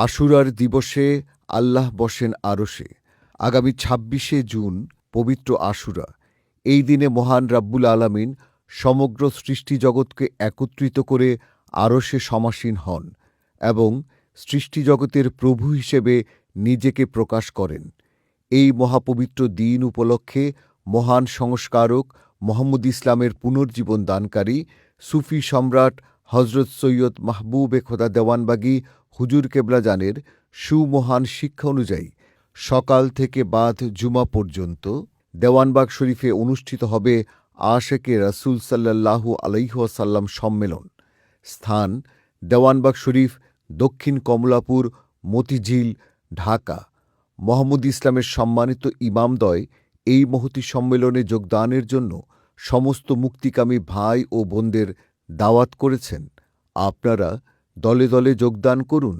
আশুরার দিবসে আল্লাহ বসেন আরশে। আগামী ২৬শে জুন পবিত্র আশুরা। এই দিনে মহান রাব্বুল আলামিন সমগ্র সৃষ্টিজগৎকে একত্রিত করে আরশে সমাসীন হন এবং সৃষ্টিজগতের প্রভু হিসেবে নিজেকে প্রকাশ করেন। এই মহাপবিত্র দিন উপলক্ষে মহান সংস্কারক মুহাম্মদ ইসলামের পুনর্জীবন দানকারী সুফি সম্রাট হজরত সৈয়দ মাহবুবে খোদা দেওয়ানবাগী হুজুর কেবলাজানের সুমহান শিক্ষা অনুযায়ী সকাল থেকে বাদ জুমা পর্যন্ত দেওয়ানবাগ শরীফে অনুষ্ঠিত হবে আশেকে রাসূল সাল্লাল্লাহু আলাইহি ওয়াসাল্লাম সম্মেলন। স্থান: দেওয়ানবাগ শরীফ, দক্ষিণ কমলাপুর, মতিঝিল, ঢাকা। মুহাম্মদ ইসলামের সম্মানিত ইমামদ্বয় এই মহতী সম্মেলনে যোগদানের জন্য সমস্ত মুক্তিকামী ভাই ও বোনদের দাওয়াত করেছেন। আপনারা দলে দলে যোগদান করুন।